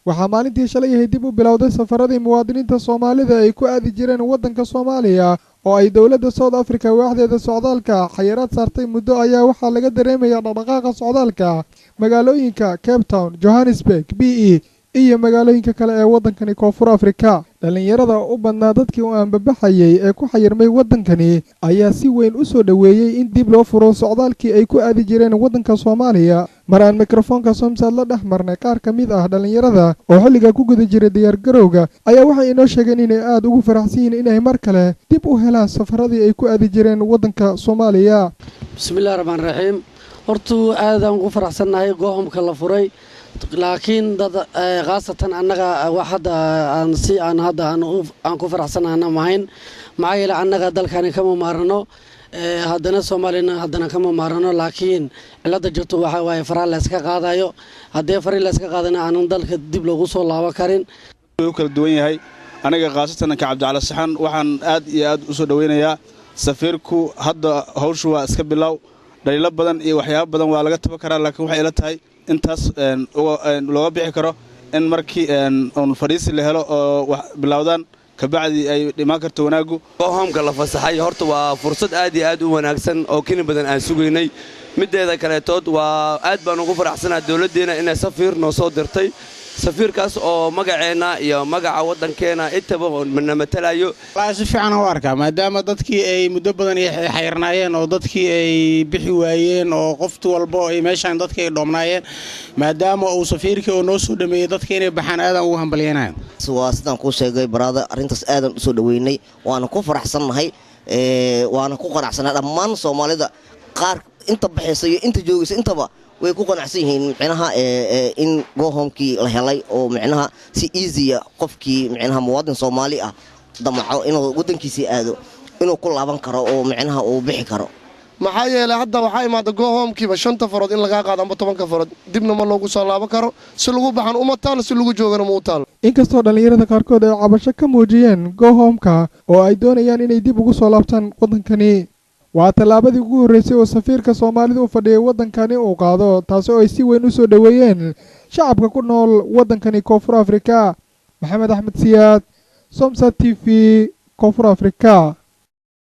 waxaa maalintii shalay dib u bilowday safaradii muwaadiniinta Soomaalida ay ku aadi jireen waddanka Soomaaliya oo ay dawladda South Africa waaxdeeda socdaalka xayiraad saartay muddo ayaa waxaa laga dareemayaa dhaqdhaqaaqa socdaalka magaalooyinka Cape Town, Johannesburg, BE iyo magaalooyinka kale ee waddankani Koonfur Afrika. dhalinyarada u badnaa dadkii oo aan babaxayay ee ku xayirmay waddankani ayaa si weyn u soo dhaweeyay in dib loo furo socdaalkii ay ku aadi jireen waddanka Soomaaliya. maraan mikrofoonka Somsaad la dhex marnay qaar ka mid ah dhalinyarada oo xilliga ku guda jiray diyaar garowga ayaa waxay inoo sheegeen inay aad ugu faraxsan yihiin inay mar kale dib u helaan safaradii ay ku aadi jireen waddanka Soomaaliya. bismillaahir rahmaanir rahiim. hortu aad aan ugu faraxsanahay go'aamka la furay, laakiin dad qaasatan annaga wax hadda aan ku faraxsanaana mahayn maxaa yeelay annaga dalkani kama maarano haddana Soomaalina haddana kama maarano, laakiin cilada jirto waxa waaye faraa la iska qaadayo. haddii farii la iska qaadana aanan dalka dib loogu soo laaban karin. wuu kala duwan yahay. aniga qaasatan ka Cabdi Cali Saxan waxaan aad iyo aad u soo dhaweynayaa safiirku. hadda hawshu waa iska bilow, dhaliilo badan iyo waxyaabo badan waa laga taba karaa, laakiin waxay ila tahay intaas looga bixi karo in markii on fariisi la helo oo wax bilowdaan kabacdi ay dhimaan karto wanaagu. go'aamka la fasaxay horta waa fursad aad iyo aad u wanaagsan oo kini badan aan sugaynay. mideeda kale tood waa aad baan ugu faraxsanahay dawladdeena inay safiir noo soo dirtay, safiirkaas oo magaceena iyo magaca waddankeena intaba na matalayo. si fiican u arkaa maadaama dadkii ay muddo badan xayirnaayeen oo dadkii ay bixi waayeen oo qof walba ay meeshan dadkii ay dhoomnaayeen, maadaama uu safiirkii oo noo soo dhameeyay dadkii inay baxaan aadan ugu hambalyeynaa. waa sidaan ku sheegay baraada arintaas aadan u soo dhaweynay, waana ku faraxsanahay waana ku qanacsanahay dhammaan Soomaalida qaar inta baxaysa iyo inta joogaysa intaba way ku qanacsan yihiin micnaha in go'aamkii la helay oo micnaha si easy qofkii micnaha muwaadin Soomaali ah damaco inuu waddankiisa aado inuu ku laaban karo oo micnaha uu bixi karo. maxaa yeelay hadda waxaa imaada go'aamkiiba 5 farood in laga qaado ama 10 farood dibna ma loogu soo laaban karo. si lagu baxan uma taal, si lagu joogana ma u taal. inkastoo dhalinyarada qaarkood ay cabasho ka muujiyeen go'aamka oo ay doonayaan inay dib ugu soo laabtaan waddankani, waa tallaabadii ugu horreysay oo safiirka Soomaalida u fadhiyay waddankani uu qaado, taasoo ay si weyn u soo dhaweeyeen shacabka ku nool waddankani Koonfur Afrika. Maxamed Axmed Siyaad, Somsa TV, Koonfur Afrika.